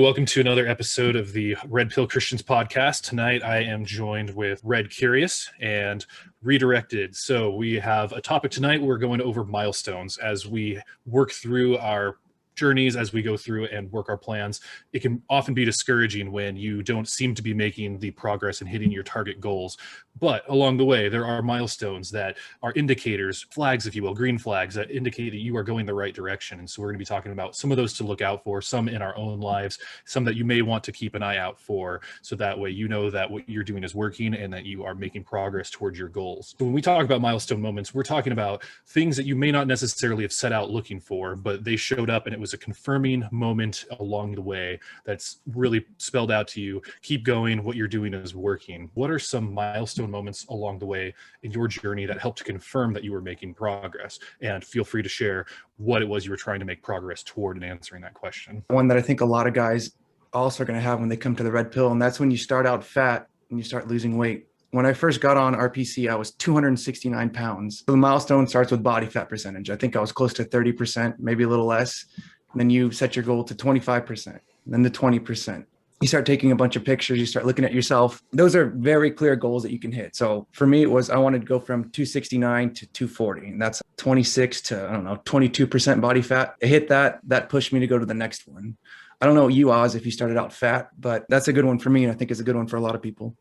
welcome to another episode of the Red Pill Christians podcast. Tonight I am joined with Red Curious and Redirected. So we have a topic tonight. We're going over milestones as we work through our journeys, as we go through and work our plans. It can often be discouraging when you don't seem to be making the progress and hitting your target goals. But along the way, there are milestones that are indicators, flags, if you will, green flags that indicate that you are going the right direction. And so we're going to be talking about some of those to look out for, some in our own lives, some that you may want to keep an eye out for. So that way, you know that what you're doing is working and that you are making progress towards your goals. So when we talk about milestone moments, we're talking about things that you may not necessarily have set out looking for, but they showed up and it was a confirming moment along the way that's really spelled out to you. Keep going. What you're doing is working. What are some milestone moments along the way in your journey that helped to confirm that you were making progress? And feel free to share what it was you were trying to make progress toward in answering that question. One that I think a lot of guys also are going to have when they come to the red pill, and that's when you start out fat and you start losing weight. When I first got on RPC, I was 269 pounds. So the milestone starts with body fat percentage. I think I was close to 30%, maybe a little less. And then you set your goal to 25%, then to 20%. You start taking a bunch of pictures, you start looking at yourself. Those are very clear goals that you can hit. So for me, it was I wanted to go from 269 to 240. And that's 26 to, 22% body fat. I hit that. That pushed me to go to the next one. I don't know you, Oz, if you started out fat, but that's a good one for me. And I think it's a good one for a lot of people.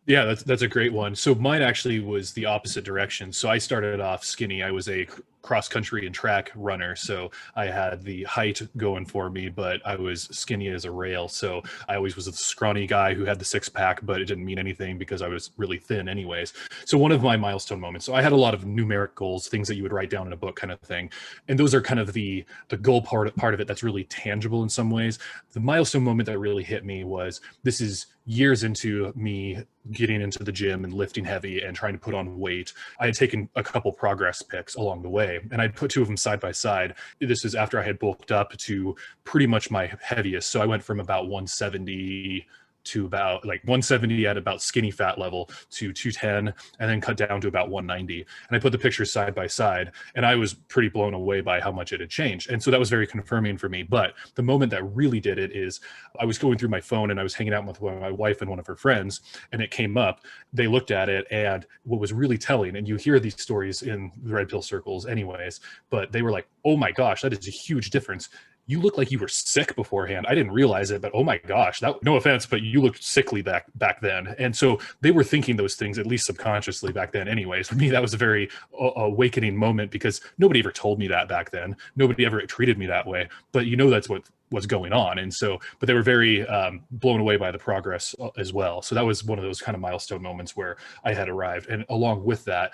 Yeah, that's a great one. So mine actually was the opposite direction. So I started off skinny. I was a cross country and track runner. So I had the height going for me, but I was skinny as a rail. So I always was a scrawny guy who had the six pack, but it didn't mean anything because I was really thin anyways. So one of my milestone moments, so I had a lot of numeric goals, things that you would write down in a book kind of thing. And those are kind of the goal part of it that's really tangible in some ways. The milestone moment that really hit me was, this is years into me getting into the gym and lifting heavy and trying to put on weight. I had taken a couple progress pics along the way, and I'd put two of them side by side. This is after I had bulked up to pretty much my heaviest. So I went from about 170 to about 170 at about skinny fat level to 210, and then cut down to about 190. And I put the pictures side by side, and I was pretty blown away by how much it had changed. And so that was very confirming for me. But the moment that really did it is I was going through my phone and I was hanging out with my wife and one of her friends, and it came up. They looked at it, and what was really telling, and you hear these stories in the red pill circles anyways, but they were like, oh my gosh, that is a huge difference. You look like you were sick beforehand. I didn't realize it, but oh my gosh, no offense, but you looked sickly back then. And so they were thinking those things, at least subconsciously back then anyways. For me, that was a very awakening moment because nobody ever told me that back then. Nobody ever treated me that way, but that's what was going on. And so, but they were very blown away by the progress as well. So that was one of those kind of milestone moments where I had arrived. And along with that,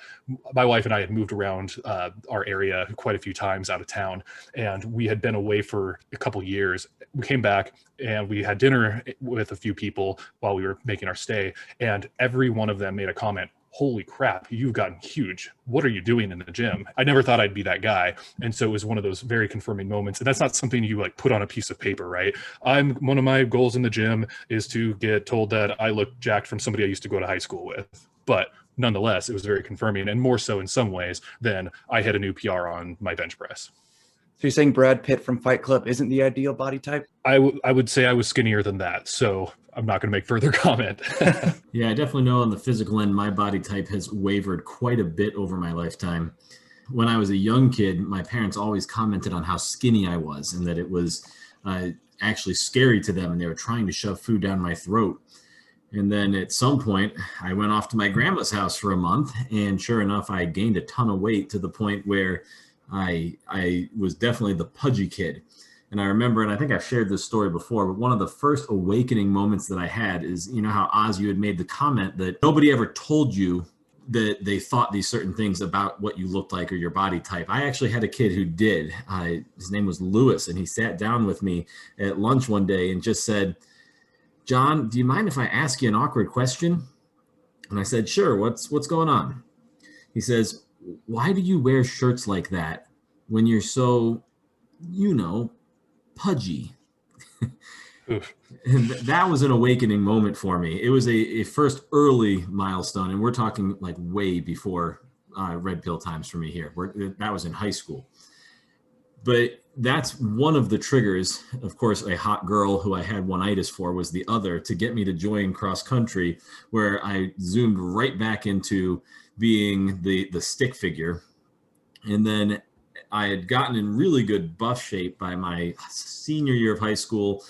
my wife and I had moved around our area quite a few times out of town, and we had been away for a couple years. We came back and we had dinner with a few people while we were making our stay, and every one of them made a comment, holy crap, you've gotten huge. What are you doing in the gym? I never thought I'd be that guy. And so it was one of those very confirming moments. And that's not something you put on a piece of paper, right? One of my goals in the gym is to get told that I look jacked from somebody I used to go to high school with. But nonetheless, it was very confirming, and more so in some ways than I hit a new PR on my bench press. So you're saying Brad Pitt from Fight Club isn't the ideal body type? I would say I was skinnier than that. So I'm not going to make further comment. Yeah, I definitely know on the physical end, my body type has wavered quite a bit over my lifetime. When I was a young kid, my parents always commented on how skinny I was and that it was actually scary to them, and they were trying to shove food down my throat. And then at some point, I went off to my grandma's house for a month, and sure enough, I gained a ton of weight to the point where I was definitely the pudgy kid. And I remember, and I think I've shared this story before, but one of the first awakening moments that I had is, how Oz, you had made the comment that nobody ever told you that they thought these certain things about what you looked like or your body type. I actually had a kid who did. His name was Lewis, and he sat down with me at lunch one day and just said, John, do you mind if I ask you an awkward question? And I said, sure, what's going on? He says, why do you wear shirts like that when you're so, pudgy? And that was an awakening moment for me. It was a first early milestone, and we're talking way before red pill times for me here. That was in high school. But that's one of the triggers. Of course, a hot girl who I had one-itis for was the other to get me to join cross country, where I zoomed right back into being the stick figure. And then I had gotten in really good buff shape by my senior year of high school,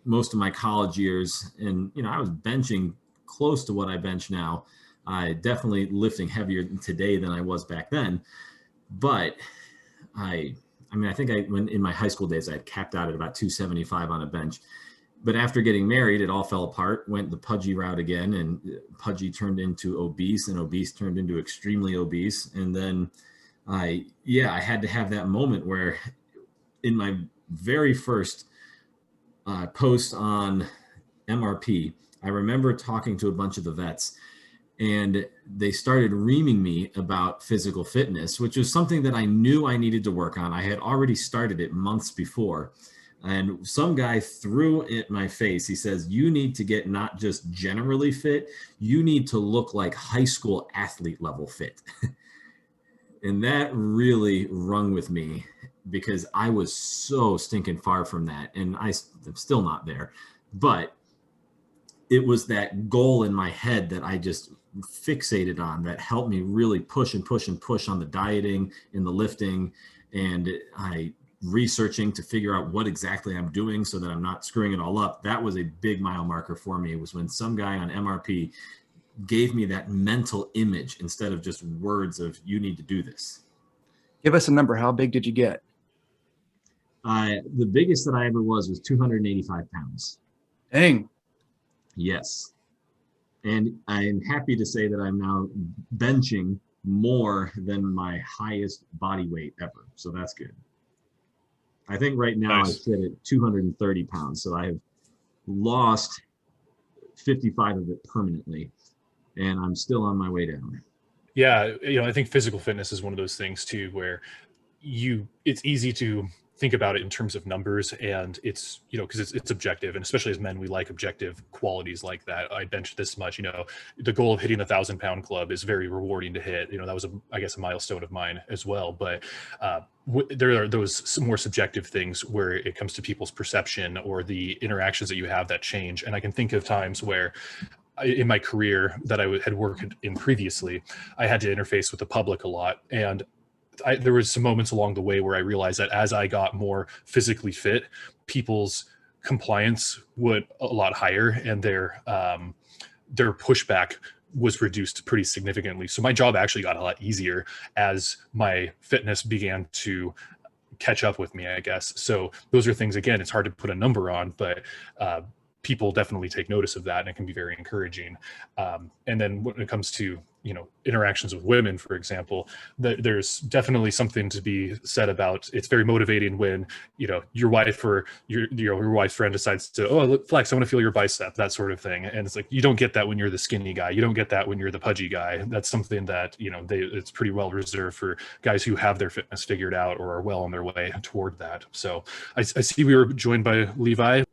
most of my college years. And, I was benching close to what I bench now. I definitely lifting heavier today than I was back then. But I think when in my high school days, I had capped out at about 275 on a bench. But after getting married, it all fell apart, went the pudgy route again, and pudgy turned into obese, and obese turned into extremely obese. And then I had to have that moment where in my very first post on MRP, I remember talking to a bunch of the vets, and they started reaming me about physical fitness, which was something that I knew I needed to work on. I had already started it months before. And some guy threw at my face, he says, you need to get not just generally fit, you need to look like high school athlete level fit. And that really rung with me because I was so stinking far from that. And I'm still not there. But it was that goal in my head that I just fixated on that helped me really push and push and push on the dieting and the lifting, and I researching to figure out what exactly I'm doing so that I'm not screwing it all up. That was a big mile marker for me. It was when some guy on MRP gave me that mental image instead of just words of you need to do this. Give us a number. How big did you get? The biggest that I ever was 285 pounds. Dang. Yes. And I'm happy to say that I'm now benching more than my highest body weight ever. So that's good. I think right now I sit at 230 pounds. So I've lost 55 of it permanently, and I'm still on my way down. Yeah. I think physical fitness is one of those things too, where it's easy to think about it in terms of numbers, and it's because it's objective, and especially as men, we like objective qualities like that. I bench this much. The goal of hitting the 1,000-pound club is very rewarding to hit. That was I guess a milestone of mine as well. But there are those more subjective things where it comes to people's perception or the interactions that you have that change. And I can think of times where in my career that I had worked in previously, I had to interface with the public a lot, and there was some moments along the way where I realized that as I got more physically fit, people's compliance went a lot higher, and their pushback was reduced pretty significantly. So my job actually got a lot easier as my fitness began to catch up with me, I guess. So those are things, again, it's hard to put a number on, but people definitely take notice of that, and it can be very encouraging. And then when it comes to interactions with women, for example, there's definitely something to be said about. It's very motivating when your wife or your wife's friend decides to, oh, look, Flex, I want to feel your bicep, that sort of thing. And it's like, you don't get that when you're the skinny guy. You don't get that when you're the pudgy guy. That's something that it's pretty well reserved for guys who have their fitness figured out or are well on their way toward that. So I see we were joined by Levi.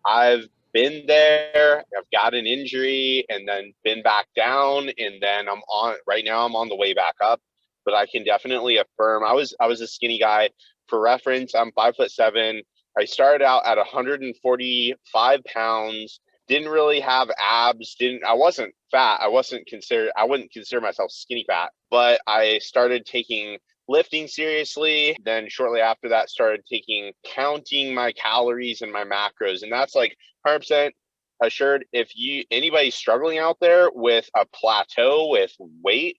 I've been there, I've got an injury, and then been back down, and then I'm on the way back up. But I can definitely affirm I was a skinny guy. For reference, I'm 5'7". I started out at 145 pounds, didn't really have abs, I wasn't fat. I wouldn't consider myself skinny fat, but I started taking lifting seriously. Then shortly after that, started counting my calories and my macros. And that's like 100% assured. If anybody's struggling out there with a plateau with weight,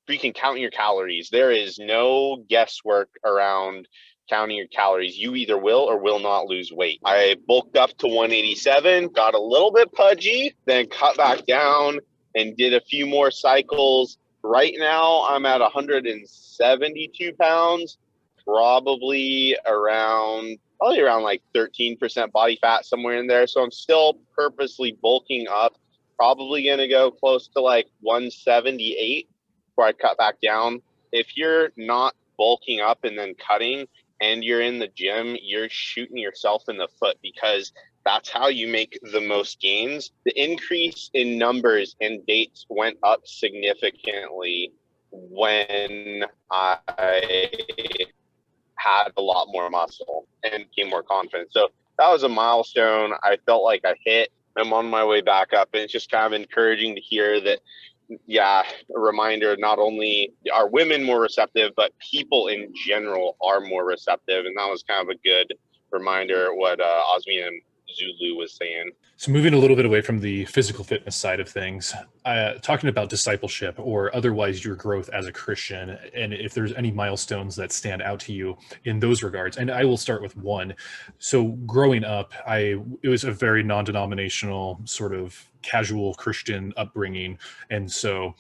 freaking count your calories. There is no guesswork around counting your calories. You either will or will not lose weight. I bulked up to 187, got a little bit pudgy, then cut back down and did a few more cycles. Right now, I'm at 172 pounds, probably around like 13% body fat, somewhere in there. So I'm still purposely bulking up, probably going to go close to like 178 before I cut back down. If you're not bulking up and then cutting and you're in the gym, you're shooting yourself in the foot, because that's how you make the most gains. The increase in numbers and dates went up significantly when I had a lot more muscle and became more confident. So that was a milestone I felt like I hit. I'm on my way back up, and it's just kind of encouraging to hear that, yeah, a reminder, not only are women more receptive, but people in general are more receptive. And that was kind of a good reminder what Osmium Zulu was saying. So moving a little bit away from the physical fitness side of things, talking about discipleship or otherwise your growth as a Christian, and if there's any milestones that stand out to you in those regards. And I will start with one. So growing up, it was a very non-denominational sort of casual Christian upbringing. And so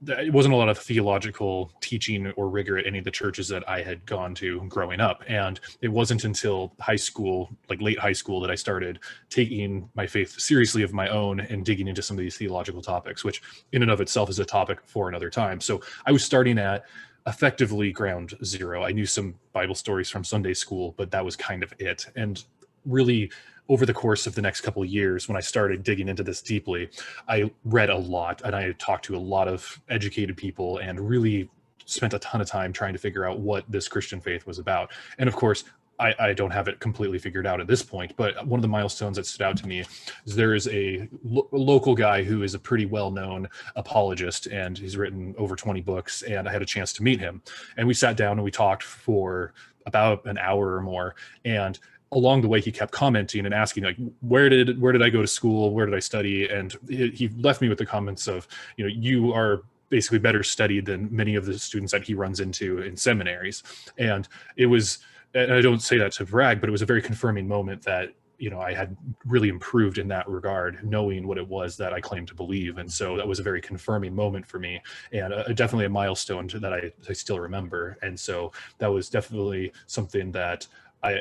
it wasn't a lot of theological teaching or rigor at any of the churches that I had gone to growing up. And it wasn't until high school, like late high school, that I started taking my faith seriously of my own and digging into some of these theological topics, which in and of itself is a topic for another time. So I was starting at effectively ground zero. I knew some Bible stories from Sunday school, but that was kind of it. And really, over the course of the next couple of years, when I started digging into this deeply, I read a lot and I talked to a lot of educated people and really spent a ton of time trying to figure out what this Christian faith was about. And of course, I don't have it completely figured out at this point, but one of the milestones that stood out to me is there is a local guy who is a pretty well-known apologist, and he's written over 20 books, and I had a chance to meet him. And we sat down and we talked for about an hour or more, and along the way, he kept commenting and asking, like, where did I go to school? Where did I study? And he left me with the comments of, you are basically better studied than many of the students that he runs into in seminaries. And it was, and I don't say that to brag, but it was a very confirming moment that, I had really improved in that regard, knowing what it was that I claimed to believe. And so that was a very confirming moment for me, and definitely a milestone that I still remember. And so that was definitely something that I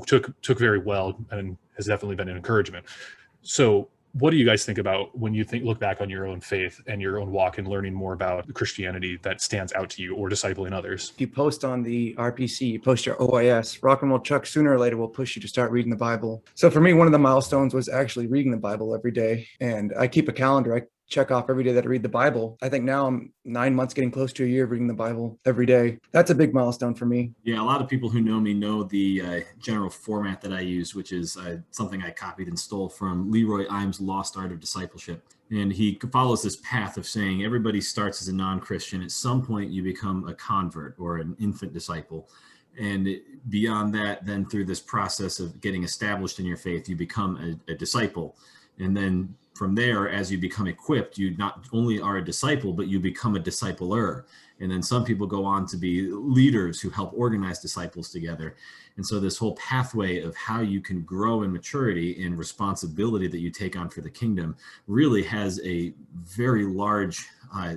took very well and has definitely been an encouragement. So what do you guys think about when you look back on your own faith and your own walk and learning more about Christianity that stands out to you, or discipling others? If you post on the RPC, you post your OIS, Rock and Roll Chuck sooner or later will push you to start reading the Bible. So for me, one of the milestones was actually reading the Bible every day. And I keep a calendar. I check off every day that I read the Bible. I think now I'm 9 months, getting close to a year of reading the Bible every day. That's a big milestone for me. Yeah, a lot of people who know me know the general format that I use, which is something I copied and stole from Leroy Imes' Lost Art of Discipleship. And he follows this path of saying everybody starts as a non-Christian. At some point, you become a convert or an infant disciple. And beyond that, then through this process of getting established in your faith, you become a disciple. And then from there, as you become equipped, you not only are a disciple, but you become a discipler. And then some people go on to be leaders who help organize disciples together. And so this whole pathway of how you can grow in maturity and responsibility that you take on for the kingdom really has a very large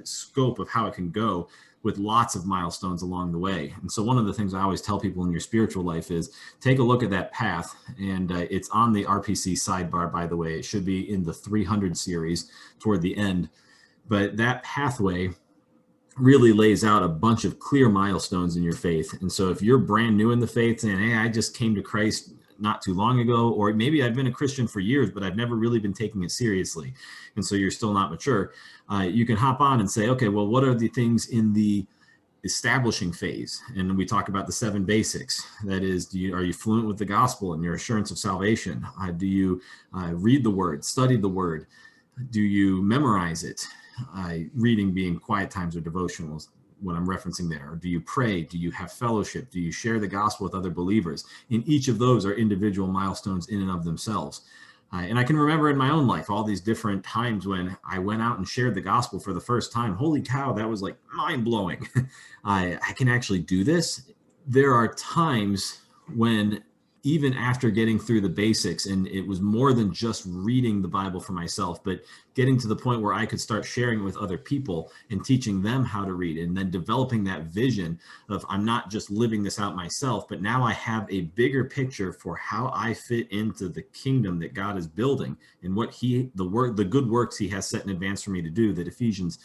scope of how it can go, with lots of milestones along the way. And so one of the things I always tell people in your spiritual life is take a look at that path. And it's on the RPC sidebar, by the way. It should be in the 300 series toward the end. But that pathway really lays out a bunch of clear milestones in your faith. And so if you're brand new in the faith saying, hey, I just came to Christ not too long ago, or maybe I've been a Christian for years, but I've never really been taking it seriously, and so you're still not mature, you can hop on and say, okay, well, what are the things in the establishing phase? And we talk about the 7 basics. That is, are you fluent with the gospel and your assurance of salvation? Do you read the word, study the word? Do you memorize it? Reading being quiet times or devotionals, what I'm referencing there. Do you pray? Do you have fellowship? Do you share the gospel with other believers? In each of those are individual milestones in and of themselves. And I can remember in my own life all these different times when I went out and shared the gospel for the first time. Holy cow, that was like mind-blowing. I can actually do this. There are times when, even after getting through the basics, and it was more than just reading the Bible for myself, but getting to the point where I could start sharing it with other people and teaching them how to read, and then developing that vision of I'm not just living this out myself, but now I have a bigger picture for how I fit into the kingdom that God is building and what the good works he has set in advance for me to do, that Ephesians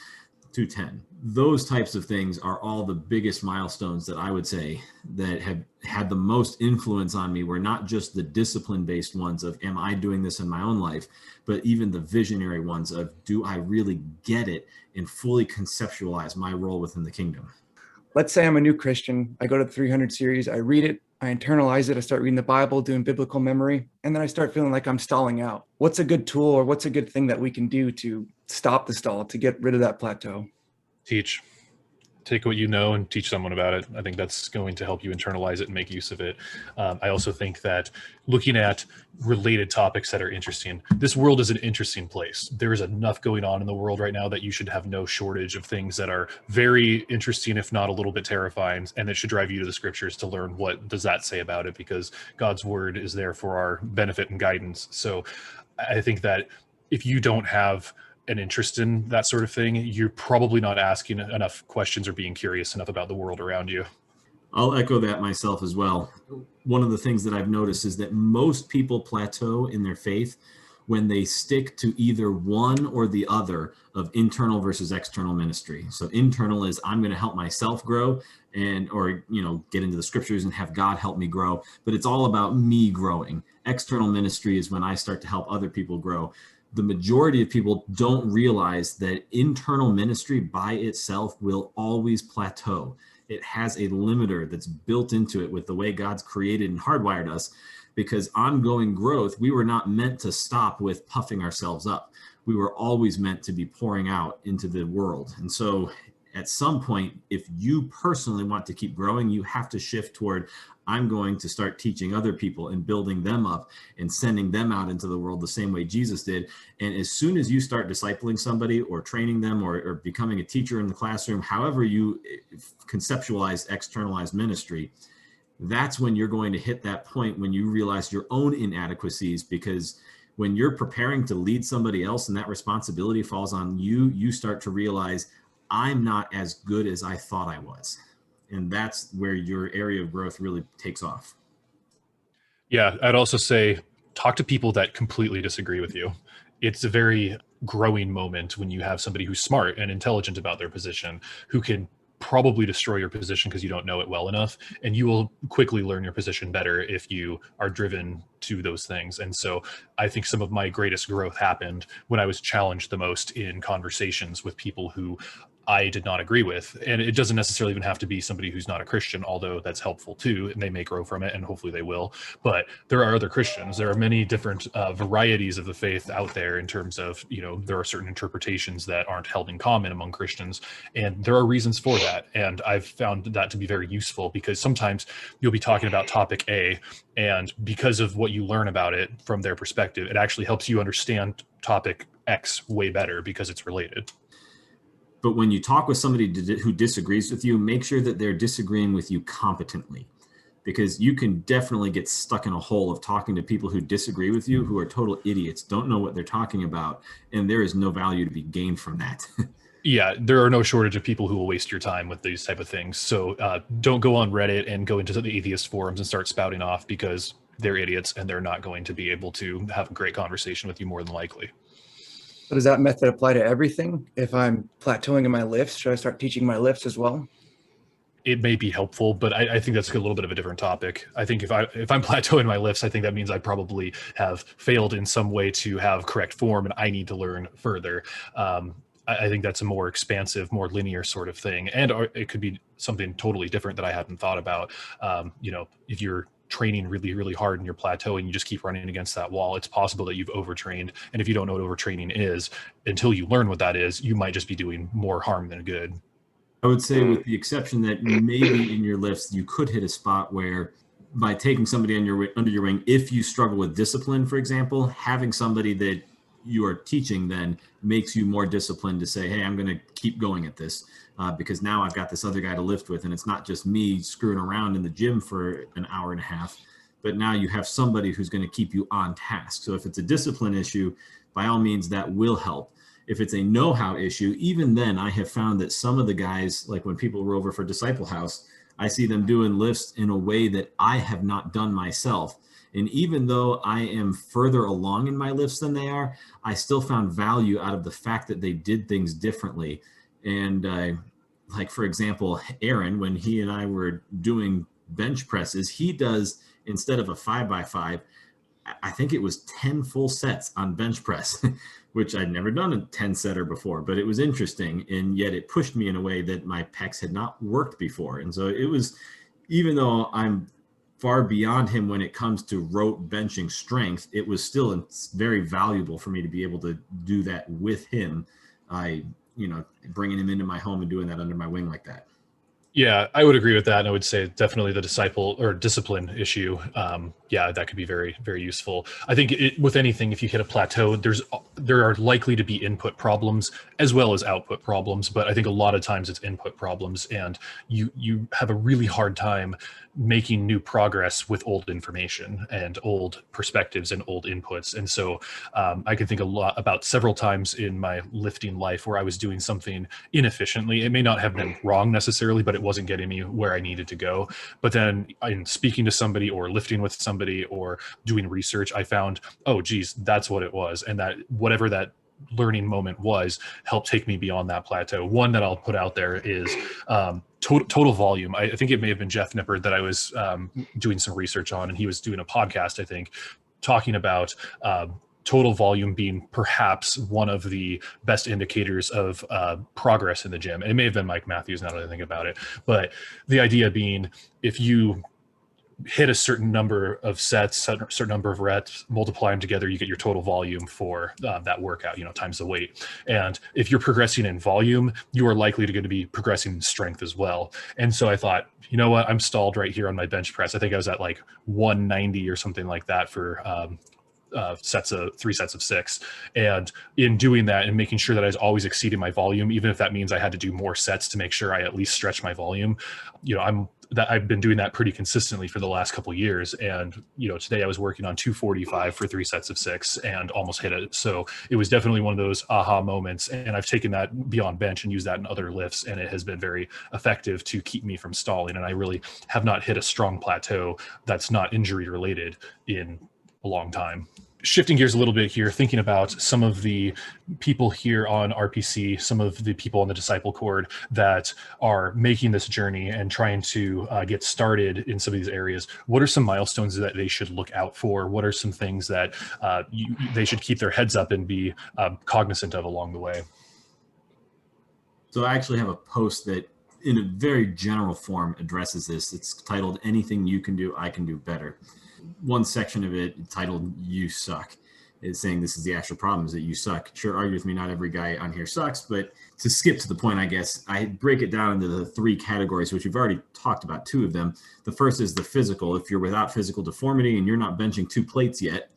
2:10. Those types of things are all the biggest milestones that I would say that have had the most influence on me, were not just the discipline-based ones of, am I doing this in my own life, but even the visionary ones of, do I really get it and fully conceptualize my role within the kingdom? let's say I'm a new Christian. I go to the 300 series, I read it, I internalize it, I start reading the Bible, doing biblical memory, and then I start feeling like I'm stalling out. What's a good tool or what's a good thing that we can do to stop the stall, to get rid of that plateau? Teach. Take what you know and teach someone about it. I think that's going to help you internalize it and make use of it. I also think that looking at related topics that are interesting, this world is an interesting place. There is enough going on in the world right now that you should have no shortage of things that are very interesting, if not a little bit terrifying, and it should drive you to the scriptures to learn what does that say about it, because God's word is there for our benefit and guidance. So I think that if you don't have an interest in that sort of thing, you're probably not asking enough questions or being curious enough about the world around you. I'll echo that myself as well. One of the things that I've noticed is that most people plateau in their faith when they stick to either one or the other of internal versus external ministry. So internal is I'm going to help myself grow or get into the scriptures and have God help me grow, but it's all about me growing. External ministry is when I start to help other people grow. The majority of people don't realize that internal ministry by itself will always plateau. It has a limiter that's built into it with the way God's created and hardwired us, because ongoing growth, we were not meant to stop with puffing ourselves up. We were always meant to be pouring out into the world. And so at some point, if you personally want to keep growing, you have to shift toward, I'm going to start teaching other people and building them up and sending them out into the world the same way Jesus did. And as soon as you start discipling somebody or training them or becoming a teacher in the classroom, however you conceptualize, externalize ministry, that's when you're going to hit that point when you realize your own inadequacies, because when you're preparing to lead somebody else and that responsibility falls on you, you start to realize, I'm not as good as I thought I was. And that's where your area of growth really takes off. Yeah, I'd also say talk to people that completely disagree with you. It's a very growing moment when you have somebody who's smart and intelligent about their position, who can probably destroy your position because you don't know it well enough, and you will quickly learn your position better if you are driven to those things. And so I think some of my greatest growth happened when I was challenged the most in conversations with people who I did not agree with. And it doesn't necessarily even have to be somebody who's not a Christian, although that's helpful too, and they may grow from it, and hopefully they will. But there are other Christians. There are many different varieties of the faith out there in terms of, there are certain interpretations that aren't held in common among Christians, and there are reasons for that. And I've found that to be very useful, because sometimes you'll be talking about topic A, and because of what you learn about it from their perspective, it actually helps you understand topic X way better because it's related. But when you talk with somebody who disagrees with you, make sure that they're disagreeing with you competently, because you can definitely get stuck in a hole of talking to people who disagree with you, who are total idiots, don't know what they're talking about, and there is no value to be gained from that. Yeah, there are no shortage of people who will waste your time with these type of things. So don't go on Reddit and go into the atheist forums and start spouting off, because they're idiots and they're not going to be able to have a great conversation with you more than likely. So does that method apply to everything? If I'm plateauing in my lifts, should I start teaching my lifts as well? It may be helpful, but I think that's a little bit of a different topic. I think if I'm plateauing my lifts, I think that means I probably have failed in some way to have correct form, and I need to learn further. I think that's a more expansive, more linear sort of thing. And it could be something totally different that I hadn't thought about. If you're training really, really hard and you're plateauing, you just keep running against that wall, it's possible that you've overtrained. And if you don't know what overtraining is, until you learn what that is, you might just be doing more harm than good. I would say, with the exception that maybe in your lifts, you could hit a spot where by taking somebody under your wing, if you struggle with discipline, for example, having somebody that you are teaching then makes you more disciplined to say, hey, I'm going to keep going at this because now I've got this other guy to lift with. And it's not just me screwing around in the gym for an hour and a half, but now you have somebody who's going to keep you on task. So if it's a discipline issue, by all means, that will help. If it's a know-how issue, even then I have found that some of the guys, like when people were over for Disciple House, I see them doing lifts in a way that I have not done myself. And even though I am further along in my lifts than they are, I still found value out of the fact that they did things differently. And like, for example, Aaron, when he and I were doing bench presses, he does, instead of a 5x5, I think it was 10 full sets on bench press, which I'd never done a 10 setter before, but it was interesting. And yet it pushed me in a way that my pecs had not worked before. And so it was, even though I'm far beyond him when it comes to rote benching strength, it was still very valuable for me to be able to do that with him. Bringing him into my home and doing that under my wing like that. Yeah, I would agree with that. And I would say definitely the disciple or discipline issue. That could be very, very useful. I think with anything, if you hit a plateau, there are likely to be input problems as well as output problems. But I think a lot of times it's input problems, and you have a really hard time making new progress with old information and old perspectives and old inputs. And so I can think a lot about several times in my lifting life where I was doing something inefficiently. It may not have been wrong necessarily, but it wasn't getting me where I needed to go. But then in speaking to somebody or lifting with somebody or doing research, I found, oh, geez, that's what it was. And that whatever that learning moment was helped take me beyond that plateau. One that I'll put out there is total volume. I think it may have been Jeff Nippard that I was doing some research on, and he was doing a podcast, I think, talking about total volume being perhaps one of the best indicators of progress in the gym. And it may have been Mike Matthews, now that I think about it. But the idea being, if you hit a certain number of sets, certain number of reps, multiply them together, you get your total volume for that workout, times the weight. And if you're progressing in volume, you are likely to be progressing in strength as well. And so I thought, you know what, I'm stalled right here on my bench press. I think I was at like 190 or something like that for 3 sets of 6. And in doing that and making sure that I was always exceeding my volume, even if that means I had to do more sets to make sure I at least stretch my volume, I've been doing that pretty consistently for the last couple of years. And, today I was working on 245 for 3 sets of 6 and almost hit it. So it was definitely one of those aha moments. And I've taken that beyond bench and used that in other lifts. And it has been very effective to keep me from stalling. And I really have not hit a strong plateau that's not injury related in a long time. Shifting gears a little bit here, thinking about some of the people here on RPC, some of the people on the Disciple Cord that are making this journey and trying to get started in some of these areas. What are some milestones that they should look out for? What are some things that they should keep their heads up and be cognizant of along the way? So I actually have a post that in a very general form addresses this. It's titled, "Anything You Can Do, I Can Do Better." One section of it titled "You Suck" is saying this is the actual problem, is that you suck. Sure, argue with me, not every guy on here sucks, but to skip to the point, I guess, I break it down into the 3 categories, which we've already talked about 2 of them. The first is the physical. If you're without physical deformity and you're not benching 2 plates yet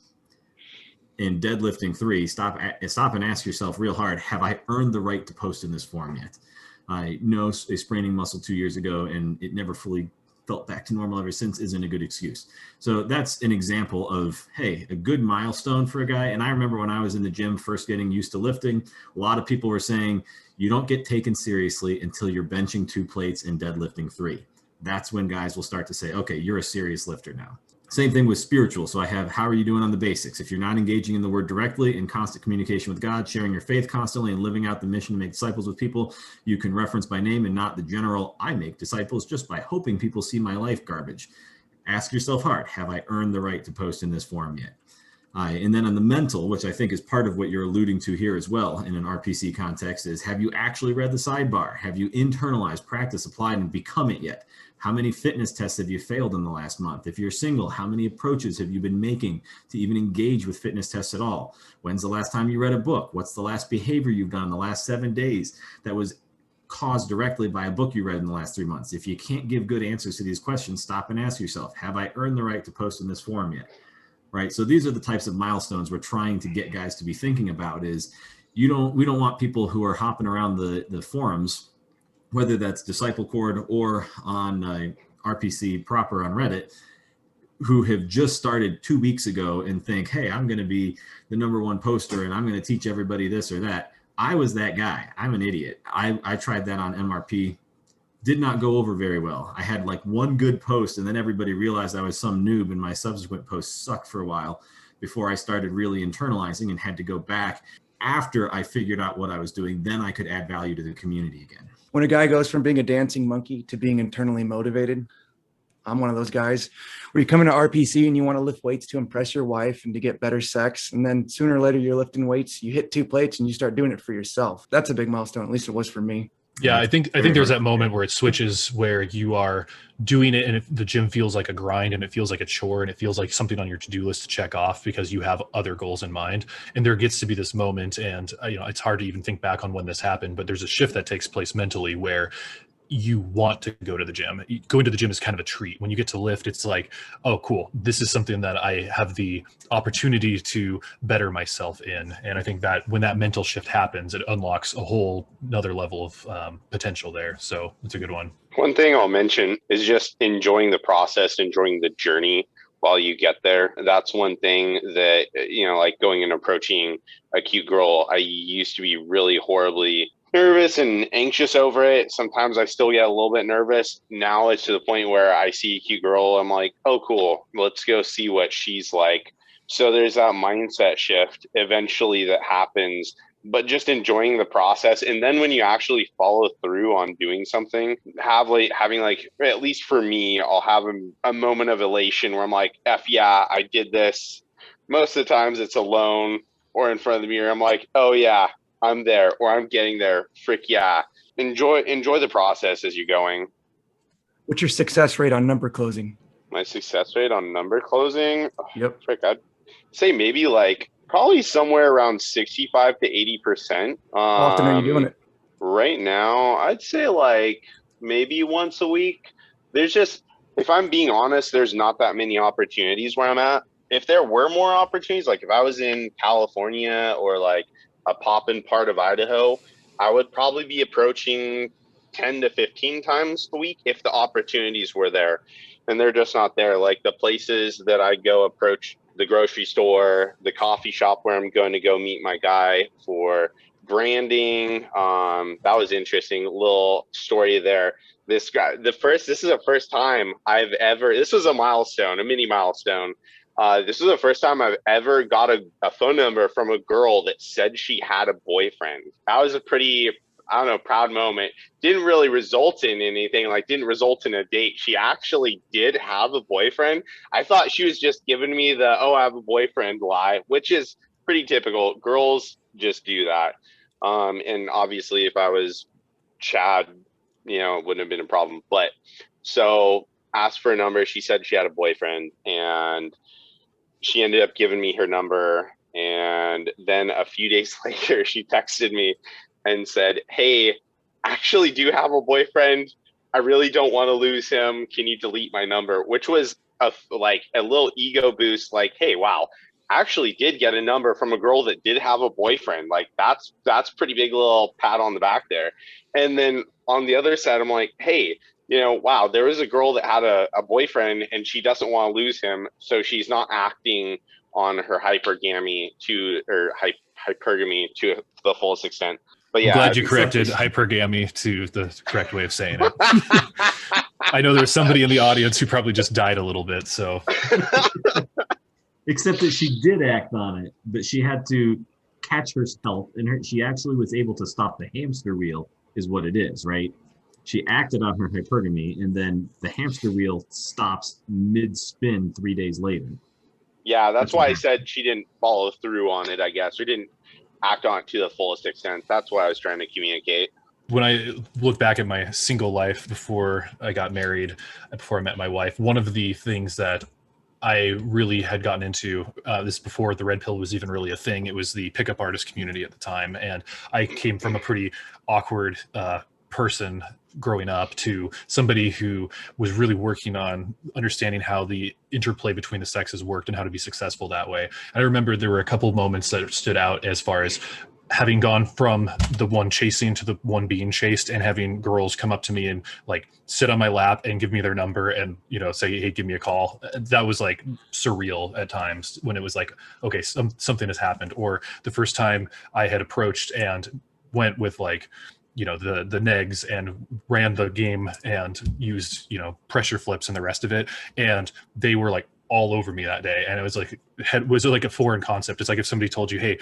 and deadlifting 3, stop and ask yourself real hard, have I earned the right to post in this form yet? I know a spraining muscle 2 years ago and it never fully felt back to normal ever since isn't a good excuse. So that's an example of, hey, a good milestone for a guy. And I remember when I was in the gym first getting used to lifting, a lot of people were saying, you don't get taken seriously until you're benching 2 plates and deadlifting 3. That's when guys will start to say, okay, you're a serious lifter now. Same thing with spiritual. So I have, how are you doing on the basics? If you're not engaging in the word directly, in constant communication with God, sharing your faith constantly and living out the mission to make disciples with people, you can reference by name and not the general, I make disciples just by hoping people see my life garbage. Ask yourself hard, have I earned the right to post in this forum yet? And then on the mental, which I think is part of what you're alluding to here as well in an RPC context, is have you actually read the sidebar? Have you internalized, practiced, applied, and become it yet? How many fitness tests have you failed in the last month? If you're single, how many approaches have you been making to even engage with fitness tests at all? When's the last time you read a book? What's the last behavior you've done in the last 7 days that was caused directly by a book you read in the last 3 months? If you can't give good answers to these questions, stop and ask yourself, have I earned the right to post in this forum yet? Right? So these are the types of milestones we're trying to get guys to be thinking about. Is we don't want people who are hopping around the forums, whether that's Disciple Cord or on RPC proper on Reddit, who have just started 2 weeks ago and think, hey, I'm going to be the #1 poster and I'm going to teach everybody this or that. I was that guy. I'm an idiot. I tried that on MRP. Did not go over very well. I had like 1 good post and then everybody realized I was some noob and my subsequent posts sucked for a while before I started really internalizing and had to go back. After I figured out what I was doing, then I could add value to the community again. When a guy goes from being a dancing monkey to being internally motivated, I'm one of those guys where you come into RPC and you want to lift weights to impress your wife and to get better sex. And then sooner or later you're lifting weights, you hit 2 plates and you start doing it for yourself. That's a big milestone. At least it was for me. Yeah, I think there's that moment where it switches where you are doing it and the gym feels like a grind and it feels like a chore and it feels like something on your to-do list to check off because you have other goals in mind. And there gets to be this moment, and it's hard to even think back on when this happened, but there's a shift that takes place mentally where you want to go to the gym. Going to the gym is kind of a treat. When you get to lift, it's like, oh, cool. This is something that I have the opportunity to better myself in. And I think that when that mental shift happens, it unlocks a whole another level of potential there. So it's a good one. One thing I'll mention is just enjoying the process, enjoying the journey while you get there. That's one thing that, like going and approaching a cute girl, I used to be really horribly nervous and anxious over it. Sometimes I still get a little bit nervous. Now it's to the point where I see a cute girl, I'm like, oh, cool, let's go see what she's like. So there's that mindset shift eventually that happens, but just enjoying the process. And then when you actually follow through on doing something, having at least for me, I'll have a moment of elation where I'm like, yeah, I did this. Most of the times it's alone or in front of the mirror. I'm like, oh yeah, I'm there, or I'm getting there. Frick yeah. Enjoy the process as you're going. What's your success rate on number closing? My success rate on number closing? Yep. Frick, I'd say maybe probably somewhere around 65 to 80%. How often are you doing it? Right now, I'd say maybe once a week. There's just, if I'm being honest, there's not that many opportunities where I'm at. If there were more opportunities, like if I was in California or a poppin' part of Idaho, I would probably be approaching 10 to 15 times a week if the opportunities were there. And they're just not there. Like the places that I go approach, the grocery store, the coffee shop where I'm going to go meet my guy for branding. That was interesting. Little story there. This guy, this is the first time this was a milestone, a mini milestone. This was the first time I've ever got a phone number from a girl that said she had a boyfriend. That was a pretty, proud moment. Didn't really result in anything, didn't result in a date. She actually did have a boyfriend. I thought she was just giving me the, oh, I have a boyfriend lie, which is pretty typical. Girls just do that. And obviously if I was Chad, it wouldn't have been a problem. But so asked for a number. She said she had a boyfriend, and she ended up giving me her number. And then a few days later, she texted me and said, hey, actually do have a boyfriend. I really don't want to lose him. Can you delete my number? Which was a little ego boost. Hey, wow, I actually did get a number from a girl that did have a boyfriend. That's pretty big little pat on the back there. And then on the other side, I'm like, hey, wow, there was a girl that had a boyfriend and she doesn't want to lose him. So she's not acting on her hypergamy to the fullest extent. But yeah, I'm glad you corrected hypergamy to the correct way of saying it. I know there's somebody in the audience who probably just died a little bit. So, except that she did act on it, but she had to catch herself, and she actually was able to stop the hamster wheel, is what it is, right? She acted on her hypergamy, and then the hamster wheel stops mid-spin 3 days later. Yeah, that's why I said she didn't follow through on it, I guess, or didn't act on it to the fullest extent. That's what I was trying to communicate. When I look back at my single life before I got married, before I met my wife, one of the things that I really had gotten into this before the red pill was even really a thing. It was the pickup artist community at the time. And I came from a pretty awkward person growing up to somebody who was really working on understanding how the interplay between the sexes worked and how to be successful that way. And I remember there were a couple of moments that stood out as far as having gone from the one chasing to the one being chased, and having girls come up to me and sit on my lap and give me their number and, say, hey, give me a call. That was surreal at times when it was okay, something has happened. Or the first time I had approached and went with the negs and ran the game and used, pressure flips and the rest of it. And they were all over me that day. And it was like a foreign concept. It's like if somebody told you, hey,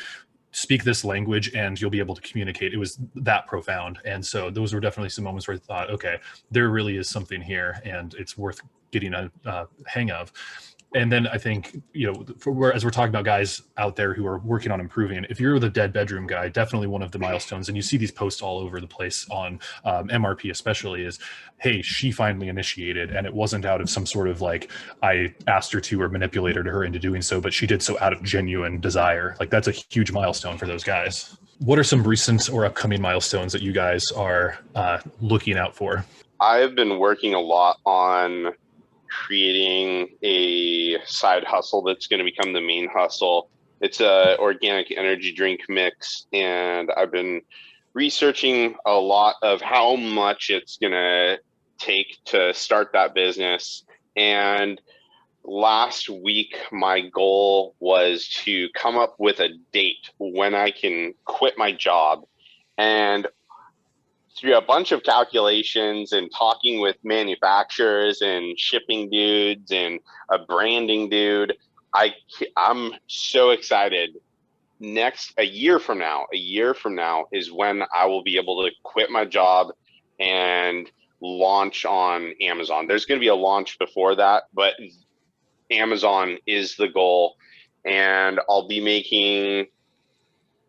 speak this language and you'll be able to communicate. It was that profound. And so those were definitely some moments where I thought, okay, there really is something here and it's worth getting a hang of. And then I think, as we're talking about guys out there who are working on improving, if you're the dead bedroom guy, definitely one of the milestones, and you see these posts all over the place on MRP especially, is, hey, she finally initiated, and it wasn't out of some sort of like, I asked her to or manipulated her into doing so, but she did so out of genuine desire. Like, that's a huge milestone for those guys. What are some recent or upcoming milestones that you guys are looking out for? I've been working a lot on creating a side hustle that's going to become the main hustle. It's a organic energy drink mix, and I've been researching a lot of how much it's going to take to start that business. And last week, my goal was to come up with a date when I can quit my job. And through a bunch of calculations and talking with manufacturers and shipping dudes and a branding dude, I'm so excited. A year from now is when I will be able to quit my job and launch on Amazon. There's going to be a launch before that, but Amazon is the goal, and I'll be making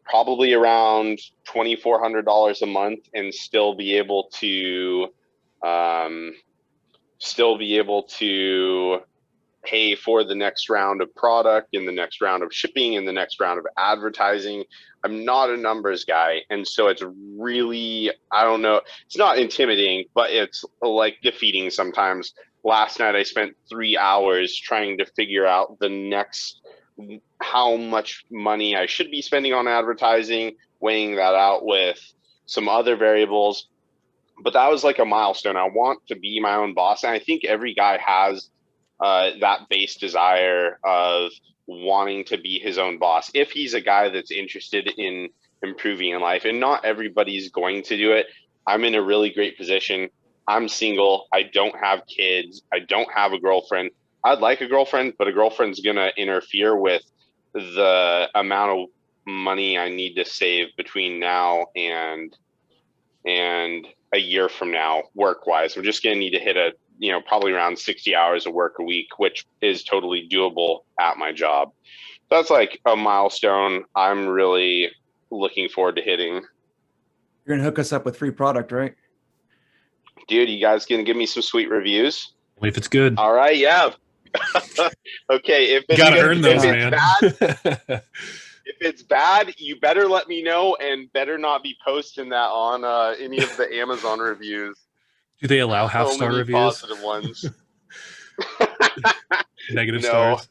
probably around $2,400 a month and still be able to pay for the next round of product and the next round of shipping and the next round of advertising. I'm not a numbers guy, and so it's really, I don't know, it's not intimidating, but it's like defeating sometimes. Last night I spent 3 hours trying to figure out how much money I should be spending on advertising, weighing that out with some other variables. But that was like a milestone. I want to be my own boss. And I think every guy has that base desire of wanting to be his own boss, if he's a guy that's interested in improving in life. And not everybody's going to do it. I'm in a really great position. I'm single. I don't have kids. I don't have a girlfriend. I'd like a girlfriend, but a girlfriend's going to interfere with the amount of money I need to save between now and a year from now, work-wise. We're just going to need to hit probably around 60 hours of work a week, which is totally doable at my job. That's like a milestone I'm really looking forward to hitting. You're going to hook us up with free product, right? Dude, you guys going to give me some sweet reviews? If it's good. All right, yeah. Okay, if it's gotta earn those, man. If it's bad, you better let me know, and better not be posting that on any of the Amazon reviews. Do they allow half-star Only reviews? Positive ones. Negative stars?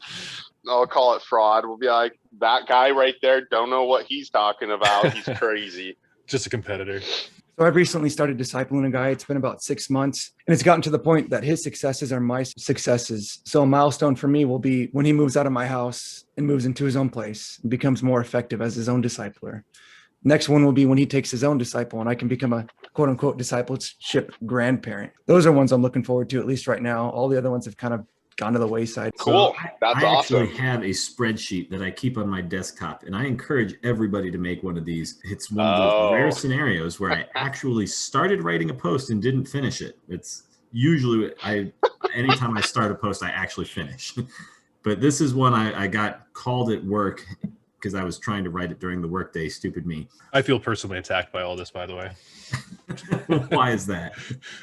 I'll call it fraud. We'll be like, that guy right there, don't know what he's talking about. He's crazy. Just a competitor. So I've recently started discipling a guy. It's been about 6 months, and it's gotten to the point that his successes are my successes. So a milestone for me will be when he moves out of my house and moves into his own place and becomes more effective as his own discipler. Next one will be when he takes his own disciple and I can become a quote unquote discipleship grandparent. Those are ones I'm looking forward to, at least right now. All the other ones have kind of gone to the wayside. Cool. That's I awesome. actually have a spreadsheet that I keep on my desktop, and I encourage everybody to make one of these. It's one of those rare scenarios where I actually started writing a post and didn't finish it. It's usually anytime I start a post, I actually finish. But this is one I got called at work because I was trying to write it during the workday. Stupid me. I feel personally attacked by all this, by the way. Why is that?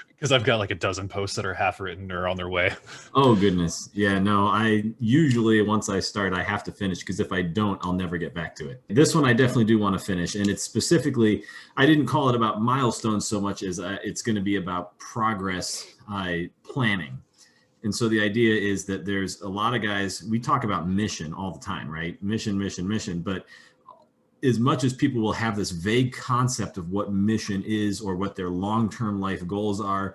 Because I've got like a dozen posts that are half written or on their way. Oh, goodness. Yeah, no, I usually, once I start, I have to finish, because if I don't, I'll never get back to it. This one I definitely do want to finish. And it's specifically, I didn't call it about milestones so much as it's going to be about progress planning. And so the idea is that there's a lot of guys, we talk about mission all the time, right? Mission, mission, mission. But as much as people will have this vague concept of what mission is or what their long-term life goals are,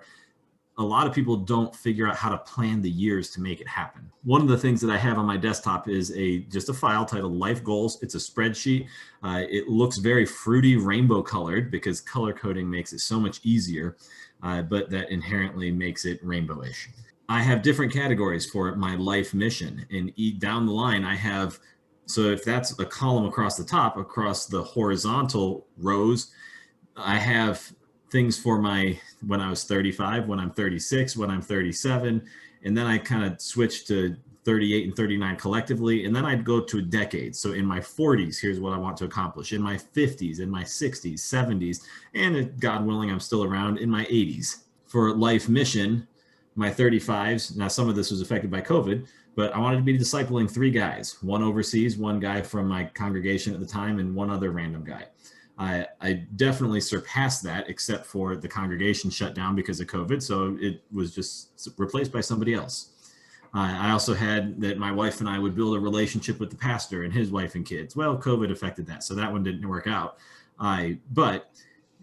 a lot of people don't figure out how to plan the years to make it happen. One of the things that I have on my desktop is just a file titled Life Goals. It's a spreadsheet. It looks very fruity, rainbow colored, because color coding makes it so much easier, but that inherently makes it rainbowish. I have different categories for my life mission, and down the line I have, so if that's a column across the top, across the horizontal rows, I have things for when I was 35, when I'm 36, when I'm 37, And then I kind of switched to 38 and 39 collectively. And then I'd go to decades. So in my 40s, here's what I want to accomplish. In my 50s, in my 60s, 70s, and God willing, I'm still around in my 80s. For life mission, my 35s, now some of this was affected by COVID, but I wanted to be discipling 3 guys, one overseas, one guy from my congregation at the time, and one other random guy. I definitely surpassed that, except for the congregation shut down because of COVID. So it was just replaced by somebody else. I also had that my wife and I would build a relationship with the pastor and his wife and kids. Well, COVID affected that, so that one didn't work out. But,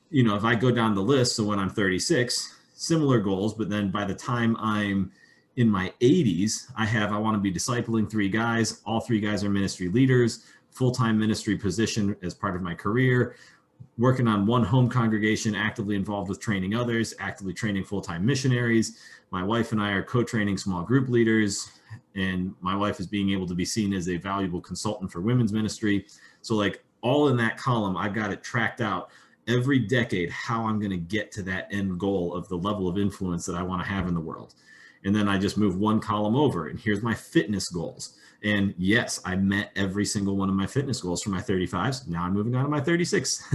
you know, if I go down the list, so when I'm 36, similar goals, but then by the time I'm in my 80s, I want to be discipling 3 guys. All 3 guys are ministry leaders, full-time ministry position as part of my career, working on one home congregation, actively involved with training others, actively training full-time missionaries. My wife and I are co-training small group leaders, and my wife is being able to be seen as a valuable consultant for women's ministry. So like all in that column, I've got it tracked out every decade, how I'm going to get to that end goal of the level of influence that I want to have in the world. And then I just move one column over, and here's my fitness goals. And yes, I met every single one of my fitness goals for my 35s. Now I'm moving on to my 36.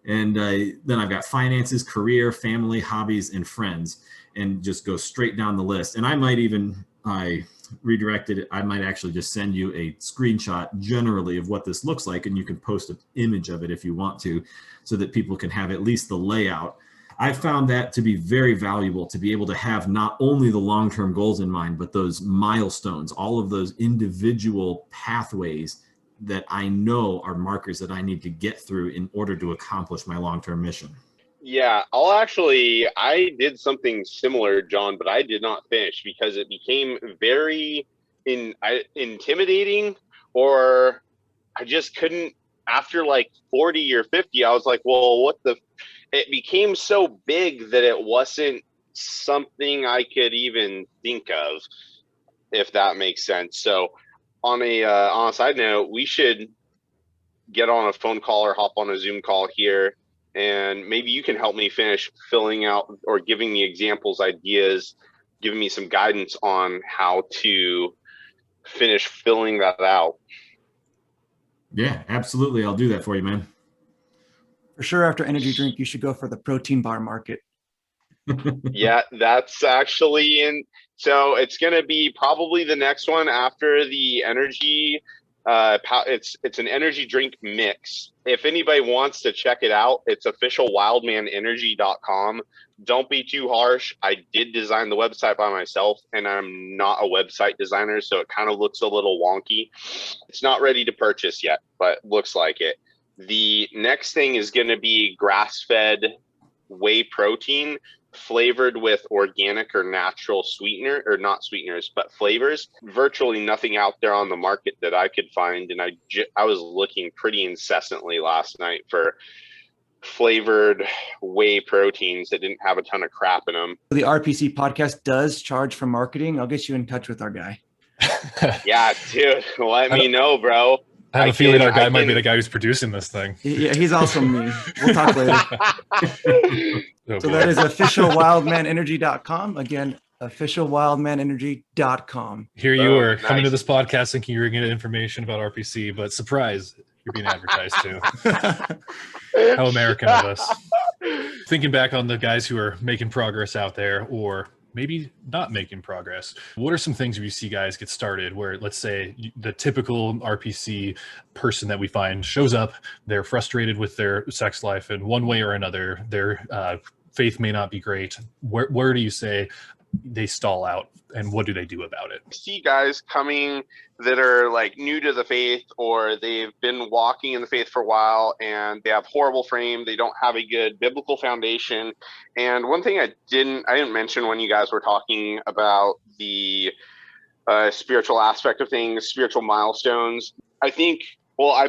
And then I've got finances, career, family, hobbies, and friends, and just go straight down the list. And I might even, I redirected it. I might actually just send you a screenshot generally of what this looks like, and you can post an image of it if you want to, so that people can have at least the layout. I found that to be very valuable, to be able to have not only the long-term goals in mind, but those milestones, all of those individual pathways that I know are markers that I need to get through in order to accomplish my long-term mission. Yeah, I did something similar, John, but I did not finish because it became very intimidating, or I just couldn't. After like 40 or 50, I was like, well, it became so big that it wasn't something I could even think of, if that makes sense. So on a side note, we should get on a phone call or hop on a Zoom call here, and maybe you can help me finish filling out or giving me examples, ideas, giving me some guidance on how to finish filling that out. Yeah, absolutely. I'll do that for you, man. For sure, after energy drink, you should go for the protein bar market. Yeah, that's actually so it's going to be probably the next one after the energy. It's an energy drink mix. If anybody wants to check it out, it's officialwildmanenergy.com. Don't be too harsh. I did design the website by myself, and I'm not a website designer, so it kind of looks a little wonky. It's not ready to purchase yet, but looks like it. The next thing is going to be grass-fed whey protein, flavored with organic or natural sweetener, or not sweeteners, but flavors. Virtually nothing out there on the market that I could find. And I was looking pretty incessantly last night for flavored whey proteins that didn't have a ton of crap in them. The RPC podcast does charge for marketing. I'll get you in touch with our guy. Yeah, dude, let me know, bro. I have a feeling our guy might be the guy who's producing this thing. Yeah, he's also me. We'll talk later. So that is officialwildmanenergy.com. Again, officialwildmanenergy.com. Here you were coming to this podcast thinking you were going to get information about RPC, but surprise, you're being advertised to. How American of us. Thinking back on the guys who are making progress out there, or maybe not making progress, what are some things you see guys get started where, let's say, the typical RPC person that we find shows up, they're frustrated with their sex life in one way or another, their faith may not be great. Where do you say they stall out, and what do they do about it? See guys coming that are like new to the faith, or they've been walking in the faith for a while and they have horrible frame. They don't have a good biblical foundation. And one thing I didn't mention when you guys were talking about the spiritual aspect of things, spiritual milestones, I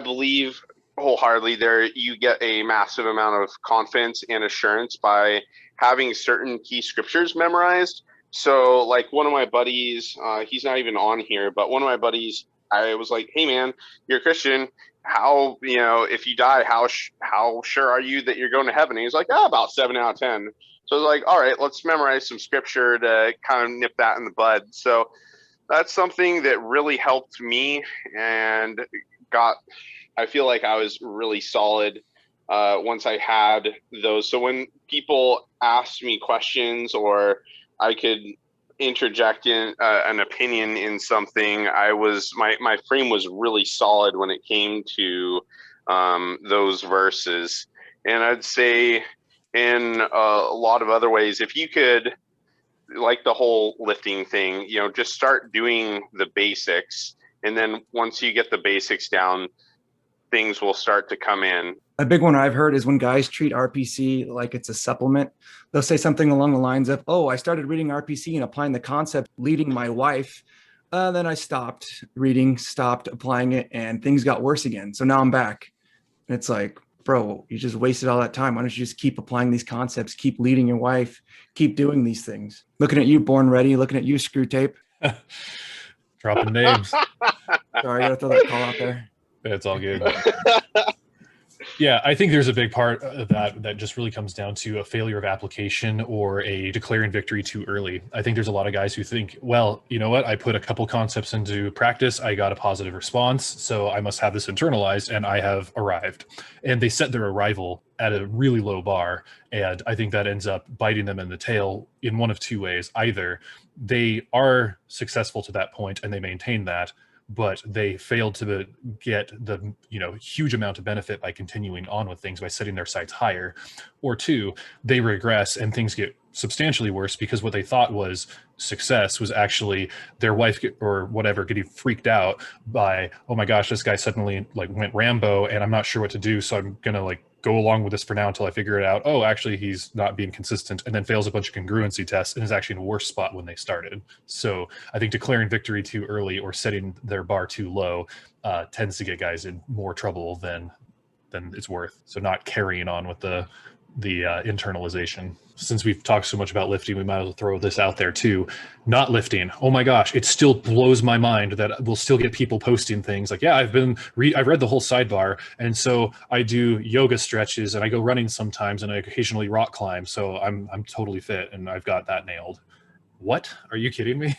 believe wholeheartedly there you get a massive amount of confidence and assurance by having certain key scriptures memorized. So like one of my buddies, he's not even on here, but one of my buddies, I was like, hey man, you're a Christian. how, if you die, how sure are you that you're going to heaven? And he's like, about 7 out of 10. So I was like, all right, let's memorize some scripture to kind of nip that in the bud. So that's something that really helped me, and I feel like I was really solid once I had those. So when people asked me questions, or I could interject in an opinion in something, my frame was really solid when it came to those verses. And I'd say in a lot of other ways, if you could, like the whole lifting thing, just start doing the basics, and then once you get the basics down, things will start to come in. A big one I've heard is when guys treat RPC like it's a supplement. They'll say something along the lines of, oh, I started reading RPC and applying the concept, leading my wife. Then I stopped reading, stopped applying it, and things got worse again. So now I'm back. And it's like, bro, you just wasted all that time. Why don't you just keep applying these concepts, keep leading your wife, keep doing these things? Looking at you, Born Ready, looking at you, Screw Tape. Dropping names. Sorry, I gotta throw that call out there. It's all good. Yeah, I think there's a big part of that just really comes down to a failure of application or a declaring victory too early. I think there's a lot of guys who think, well, you know what? I put a couple concepts into practice. I got a positive response, so I must have this internalized, and I have arrived. And they set their arrival at a really low bar. And I think that ends up biting them in the tail in one of two ways. Either they are successful to that point and they maintain that, but they failed to get the huge amount of benefit by continuing on with things by setting their sights higher, or two, they regress and things get substantially worse because what they thought was success was actually their wife or whatever getting freaked out by, oh my gosh, this guy suddenly went Rambo and I'm not sure what to do, so I'm gonna go along with this for now until I figure it out. Oh, actually, he's not being consistent, and then fails a bunch of congruency tests and is actually in a worse spot when they started. So I think declaring victory too early or setting their bar too low tends to get guys in more trouble than it's worth. So not carrying on with the internalization. Since we've talked so much about lifting, we might as well throw this out there too. Not lifting. Oh my gosh, it still blows my mind that we'll still get people posting things like, yeah, I've read the whole sidebar, and so I do yoga stretches and I go running sometimes and I occasionally rock climb, so I'm totally fit and I've got that nailed. What? Are you kidding me?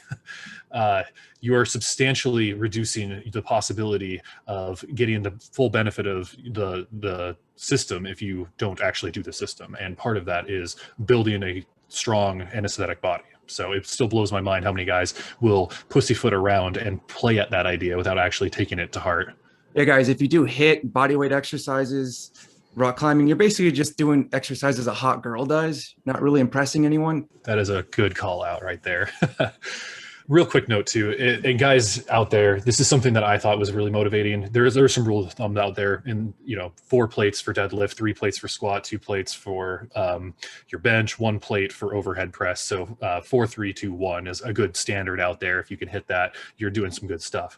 You are substantially reducing the possibility of getting the full benefit of the system if you don't actually do the system. And part of that is building a strong anesthetic body. So it still blows my mind how many guys will pussyfoot around and play at that idea without actually taking it to heart. Yeah, guys, if you do HIIT, bodyweight exercises, rock climbing, you're basically just doing exercises a hot girl does, not really impressing anyone. That is a good call out right there. Real quick note too, and guys out there, this is something that I thought was really motivating. There's some rules of thumb out there, and 4 plates for deadlift, 3 plates for squat, 2 plates for your bench, 1 plate for overhead press. So 4, 3, 2, 1 is a good standard out there. If you can hit that, you're doing some good stuff.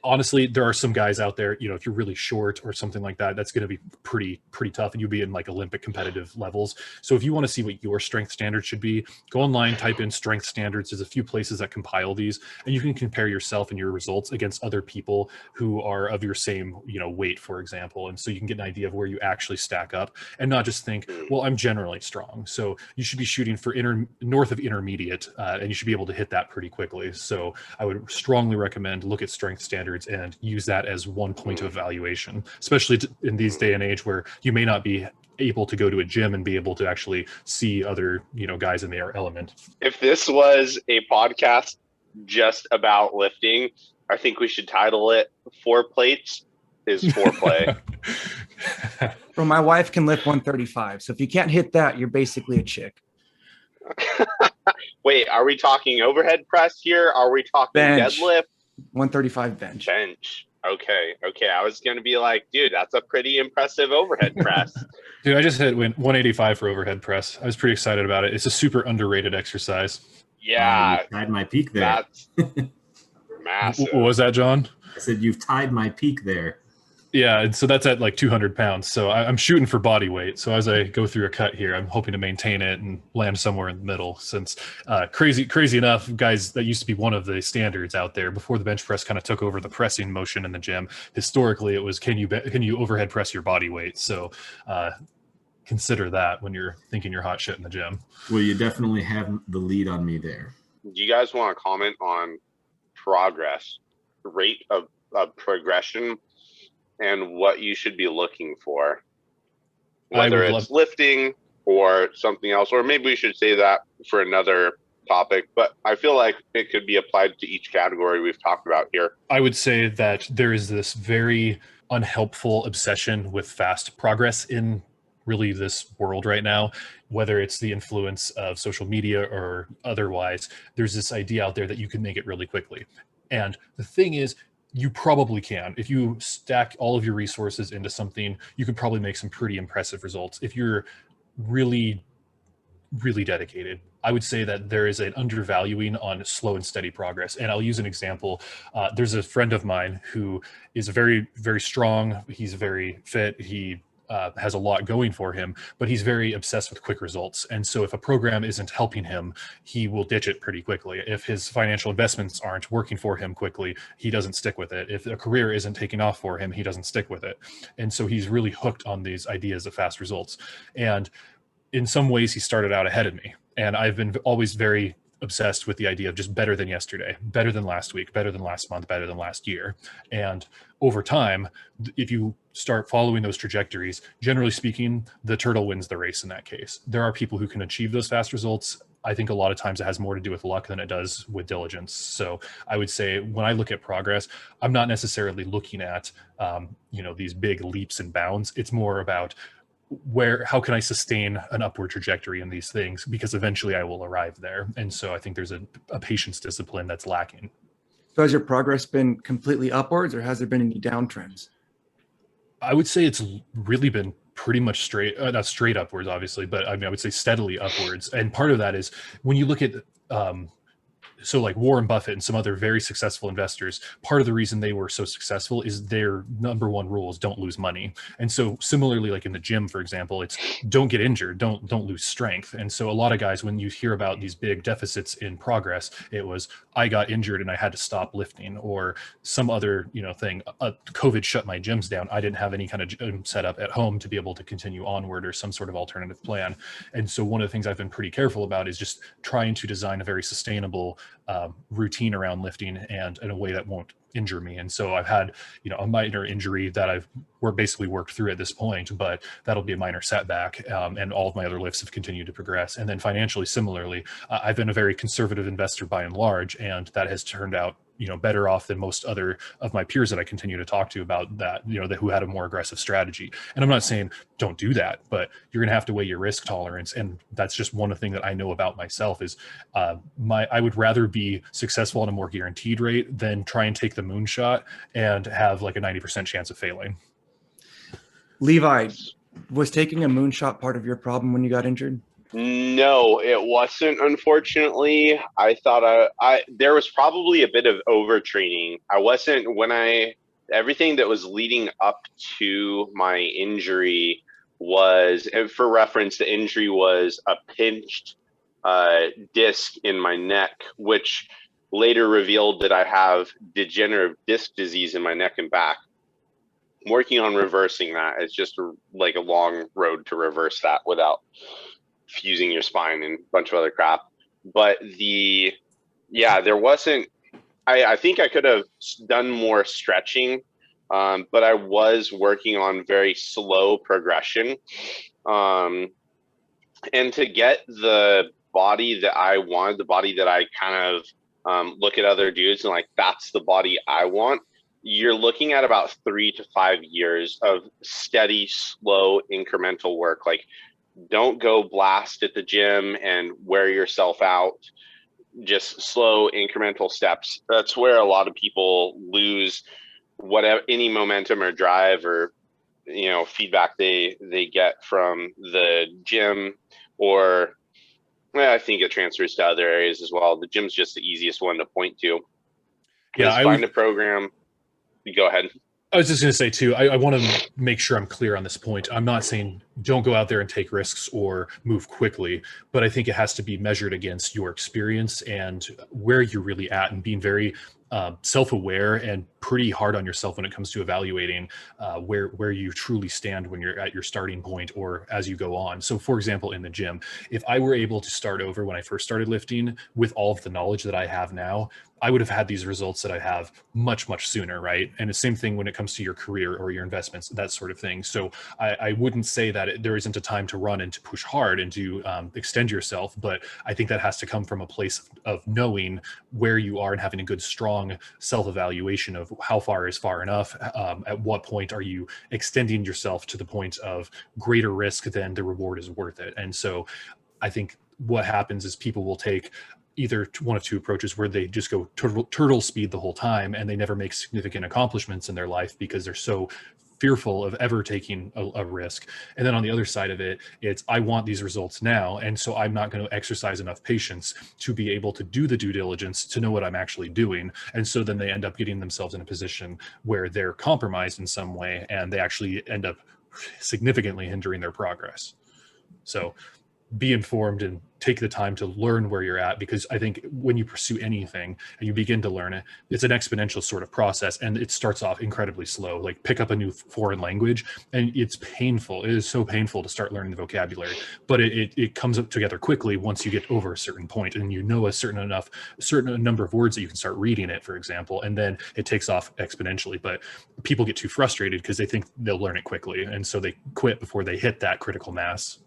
Honestly, there are some guys out there, if you're really short or something like that, that's going to be pretty tough, and you'll be in Olympic competitive levels. So if you want to see what your strength standard should be, go online, type in strength standards. There's a few places that compile these, and you can compare yourself and your results against other people who are of your same, weight, for example. And so you can get an idea of where you actually stack up and not just think, well, I'm generally strong. So you should be shooting for north of intermediate, and you should be able to hit that pretty quickly. So I would strongly recommend look at strength standards and use that as one point of evaluation, especially in these day and age where you may not be able to go to a gym and be able to actually see other guys in their element. If this was a podcast just about lifting, I think we should title it 4 plates is foreplay. Bro, my wife can lift 135, so if you can't hit that, you're basically a chick. Wait, are we talking overhead press here? Are we talking bench. Deadlift? 135 bench. Bench. Okay. I was going to be like, dude, that's a pretty impressive overhead press. Dude, I just hit 185 for overhead press. I was pretty excited about it. It's a super underrated exercise. Yeah. You tied my peak there. That's massive. What was that, John? I said, you've tied my peak there. Yeah, and so that's at like 200 pounds. So I'm shooting for body weight. So as I go through a cut here, I'm hoping to maintain it and land somewhere in the middle. Since crazy enough, guys, that used to be one of the standards out there before the bench press kind of took over the pressing motion in the gym. Historically, it was can you overhead press your body weight? So consider that when you're thinking you're hot shit in the gym. Well, you definitely have the lead on me there. Do you guys want to comment on progress, rate of progression, and what you should be looking for, whether it's lifting or something else, or maybe we should say that for another topic, but I feel like it could be applied to each category we've talked about here. I would say that there is this very unhelpful obsession with fast progress in really this world right now, whether it's the influence of social media or otherwise. There's this idea out there that you can make it really quickly. And the thing is, you probably can. If you stack all of your resources into something, you could probably make some pretty impressive results. If you're really dedicated, I would say that there is an undervaluing on slow and steady progress. And I'll use an example. There's a friend of mine who is very, very strong. He's very fit. He has a lot going for him, but he's very obsessed with quick results. And so if a program isn't helping him, he will ditch it pretty quickly. If his financial investments aren't working for him quickly, he doesn't stick with it. If a career isn't taking off for him, he doesn't stick with it. And so he's really hooked on these ideas of fast results. And in some ways, he started out ahead of me. And I've been always very obsessed with the idea of just better than yesterday, better than last week, better than last month, better than last year. And over time, if you start following those trajectories, generally speaking, the turtle wins the race in that case. There are people who can achieve those fast results. I think a lot of times it has more to do with luck than it does with diligence. So I would say when I look at progress, I'm not necessarily looking at, these big leaps and bounds. It's more about how can I sustain an upward trajectory in these things, because eventually I will arrive there. And so I think there's a patience discipline that's lacking. So has your progress been completely upwards, or has there been any downtrends? I would say it's really been pretty much not straight upwards, obviously, but I would say steadily upwards. And part of that is when you look at so like Warren Buffett and some other very successful investors, part of the reason they were so successful is their number one rule is don't lose money. And so similarly, like in the gym, for example, it's don't get injured, don't lose strength. And so a lot of guys, when you hear about these big deficits in progress, it was, I got injured and I had to stop lifting, or some other, thing. COVID shut my gyms down. I didn't have any kind of gym set up at home to be able to continue onward, or some sort of alternative plan. And so one of the things I've been pretty careful about is just trying to design a very sustainable routine around lifting, and in a way that won't injure me. And so I've had, a minor injury that I've basically worked through at this point, but that'll be a minor setback. And all of my other lifts have continued to progress. And then financially, similarly, I've been a very conservative investor by and large, and that has turned out better off than most other of my peers that I continue to talk to about that, who had a more aggressive strategy. And I'm not saying don't do that, but you're going to have to weigh your risk tolerance. And that's just one thing that I know about myself is I would rather be successful on a more guaranteed rate than try and take the moonshot and have like a 90% chance of failing. Levi, was taking a moonshot part of your problem when you got injured? No, it wasn't, unfortunately. I thought there was probably a bit of overtraining. Everything that was leading up to my injury was, and for reference, the injury was a pinched disc in my neck, which later revealed that I have degenerative disc disease in my neck and back. I'm working on reversing that. It's just like a long road to reverse that without fusing your spine and a bunch of other crap. But there wasn't, I think I could have done more stretching, but I was working on very slow progression. And to get the body that I wanted, the body that I kind of look at other dudes and like, that's the body I want, you're looking at about 3 to 5 years of steady, slow, incremental work. Like, don't go blast at the gym and wear yourself out. Just slow incremental steps. That's where a lot of people lose any momentum or drive or feedback they get from the gym, or I think it transfers to other areas as well. The gym's just the easiest one to point to. Find a program. Go ahead. I was just going to say too, I want to make sure I'm clear on this point. I'm not saying don't go out there and take risks or move quickly, but I think it has to be measured against your experience and where you're really at, and being very self-aware and pretty hard on yourself when it comes to evaluating where you truly stand when you're at your starting point or as you go on. So for example, in the gym, if I were able to start over when I first started lifting with all of the knowledge that I have now, I would have had these results that I have much, much sooner, right? And the same thing when it comes to your career or your investments, that sort of thing. So I wouldn't say that there isn't a time to run and to push hard and to extend yourself, but I think that has to come from a place of knowing where you are and having a good, strong self-evaluation of how far is far enough. At what point are you extending yourself to the point of greater risk than the reward is worth it? And so I think what happens is people will take either one of two approaches, where they just go turtle speed the whole time and they never make significant accomplishments in their life because they're so fearful of ever taking a risk. And then on the other side of it, it's I want these results now, and so I'm not going to exercise enough patience to be able to do the due diligence to know what I'm actually doing. And so then they end up getting themselves in a position where they're compromised in some way, and they actually end up significantly hindering their progress. So be informed and take the time to learn where you're at, because I think when you pursue anything and you begin to learn it, it's an exponential sort of process, and it starts off incredibly slow. Like pick up a new foreign language and it's painful. It is so painful to start learning the vocabulary, but it comes up together quickly once you get over a certain point and you know a certain number of words that you can start reading it, for example, and then it takes off exponentially. But people get too frustrated because they think they'll learn it quickly, and so they quit before they hit that critical mass.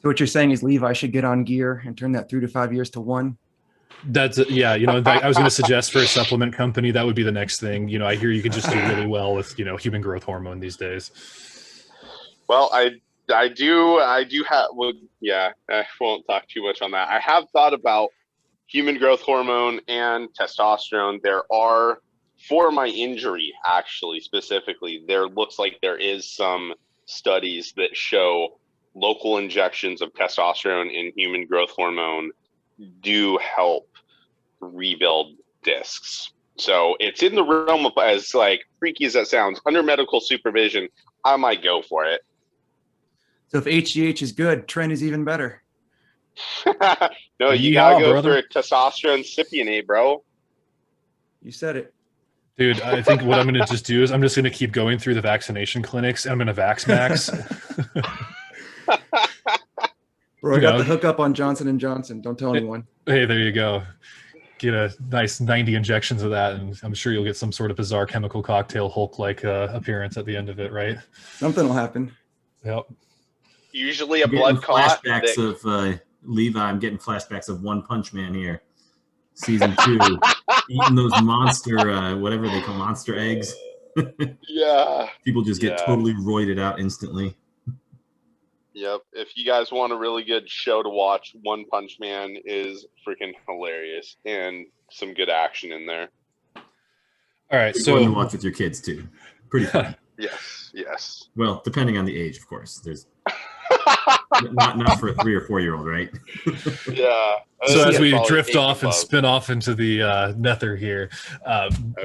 So what you're saying is Levi should get on gear and turn that 3 to 5 years to 1. That's yeah. I was going to suggest for a supplement company, that would be the next thing. I hear you can just do really well with, human growth hormone these days. Well, I do have, well, yeah, I won't talk too much on that. I have thought about human growth hormone and testosterone. There are, for my injury, actually, specifically, there looks like there is some studies that show local injections of testosterone and human growth hormone do help rebuild discs. So it's in the realm of, as like freaky as that sounds, under medical supervision, I might go for it. So if HGH is good, Tren is even better. No, you gotta go for testosterone cypionate, bro. You said it. Dude, I think what I'm going to just do is I'm just going to keep going through the vaccination clinics. I'm going to vax max. Bro, I got the hookup on Johnson & Johnson. Don't tell anyone. Hey, there you go. Get a nice 90 injections of that, and I'm sure you'll get some sort of bizarre chemical cocktail Hulk-like appearance at the end of it, right? Something will happen. Yep. Usually a blood clot. Flashbacks of Levi. I'm getting flashbacks of One Punch Man here. Season 2. Eating those monster, whatever they call monster eggs. Yeah. People just get totally roided out instantly. Yep. If you guys want a really good show to watch, One Punch Man is freaking hilarious and some good action in there. All right. So to watch with your kids too. Pretty fun. Yes. Well, depending on the age, of course. There's not for a 3 or 4 year old, right? Yeah. So as we drift off and spin off into the nether here,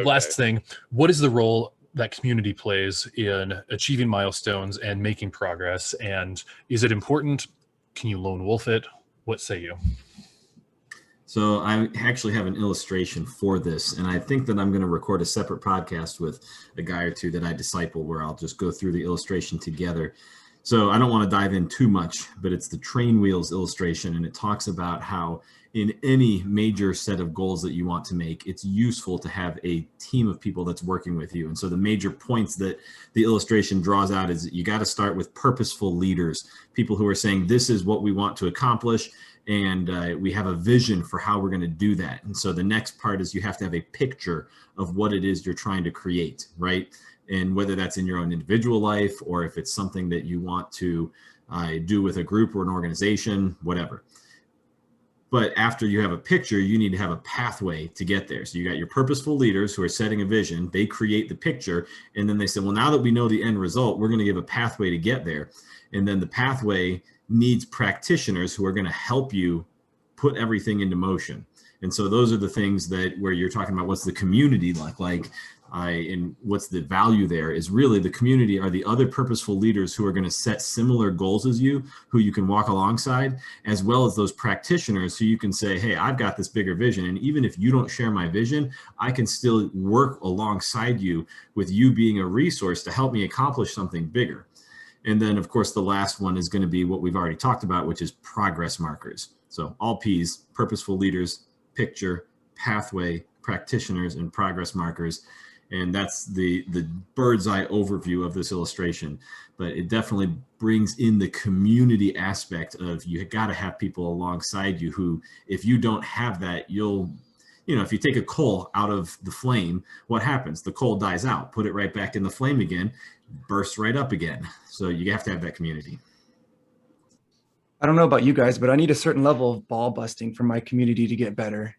last thing, what is the role that community plays in achieving milestones and making progress? And is it important? Can you lone wolf it? What say you? So I actually have an illustration for this, and I think that I'm going to record a separate podcast with a guy or two that I disciple where I'll just go through the illustration together. So I don't want to dive in too much, but it's the train wheels illustration, and it talks about how in any major set of goals that you want to make, it's useful to have a team of people that's working with you. And so the major points that the illustration draws out is that you got to start with purposeful leaders, people who are saying, this is what we want to accomplish, and we have a vision for how we're going to do that. And so the next part is you have to have a picture of what it is you're trying to create, right? And whether that's in your own individual life or if it's something that you want to do with a group or an organization, whatever. But after you have a picture, you need to have a pathway to get there. So you got your purposeful leaders who are setting a vision, they create the picture, and then they say, well, now that we know the end result, we're going to give a pathway to get there. And then the pathway needs practitioners who are going to help you put everything into motion. And so those are the things that where you're talking about what's the community like And what's the value there is really the community are the other purposeful leaders who are going to set similar goals as you, who you can walk alongside, as well as those practitioners who you can say, hey, I've got this bigger vision. And even if you don't share my vision, I can still work alongside you with you being a resource to help me accomplish something bigger. And then, of course, the last one is going to be what we've already talked about, which is progress markers. So all P's, purposeful leaders, picture, pathway, practitioners, and progress markers. And that's the bird's eye overview of this illustration. But it definitely brings in the community aspect of you got to have people alongside you who, if you don't have that, if you take a coal out of the flame, what happens? The coal dies out, put it right back in the flame again, bursts right up again. So you have to have that community. I don't know about you guys, but I need a certain level of ball busting for my community to get better.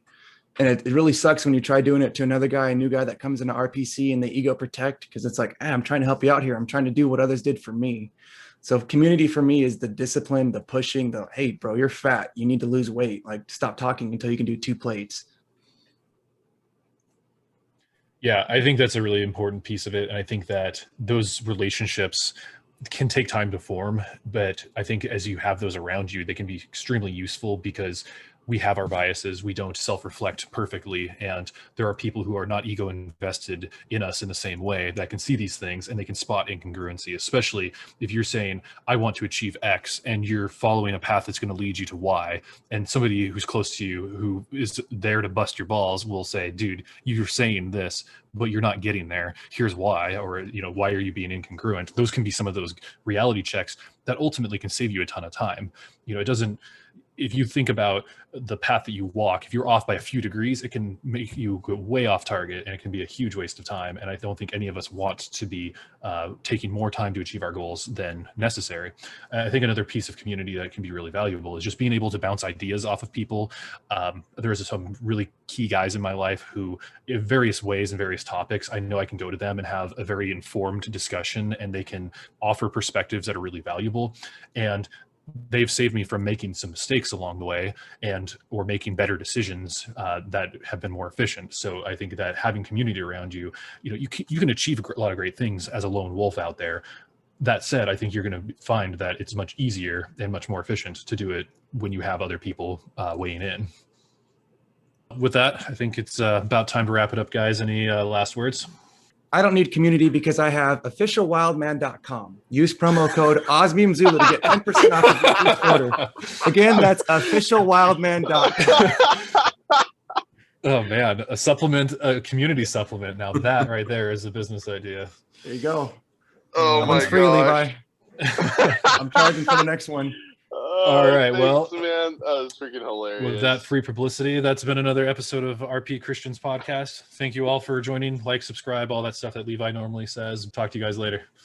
And it really sucks when you try doing it to another guy, a new guy that comes into RPC and they ego protect, because it's like, hey, I'm trying to help you out here. I'm trying to do what others did for me. So community for me is the discipline, the pushing, the, hey, bro, you're fat. You need to lose weight. Like, stop talking until you can do 2 plates. Yeah, I think that's a really important piece of it. And I think that those relationships can take time to form, but I think as you have those around you, they can be extremely useful because we have our biases. We don't self-reflect perfectly. And there are people who are not ego invested in us in the same way that can see these things and they can spot incongruency, especially if you're saying, I want to achieve X and you're following a path that's going to lead you to Y. And somebody who's close to you who is there to bust your balls will say, dude, you're saying this, but you're not getting there. Here's why, or, why are you being incongruent? Those can be some of those reality checks that ultimately can save you a ton of time. It doesn't, if you think about the path that you walk, if you're off by a few degrees, it can make you go way off target and it can be a huge waste of time. And I don't think any of us want to be taking more time to achieve our goals than necessary. I think another piece of community that can be really valuable is just being able to bounce ideas off of people. There's some really key guys in my life who, in various ways and various topics, I know I can go to them and have a very informed discussion and they can offer perspectives that are really valuable. And they've saved me from making some mistakes along the way or making better decisions that have been more efficient. So I think that having community around you, you can achieve a lot of great things as a lone wolf out there. That said, I think you're going to find that it's much easier and much more efficient to do it when you have other people weighing in. With that, I think it's about time to wrap it up, guys. Any last words? I don't need community because I have officialwildman.com. Use promo code OzbeamZulu to get 10% off of your first order. Again, that's officialwildman.com. Oh man, a community supplement. Now that right there is a business idea. There you go. Oh that my one's free, gosh. Levi. I'm charging for the next one. All right, thanks, well, man, that was freaking hilarious. With that free publicity, that's been another episode of RP Christians Podcast. Thank you all for joining. Like, subscribe, all that stuff that Levi normally says. Talk to you guys later.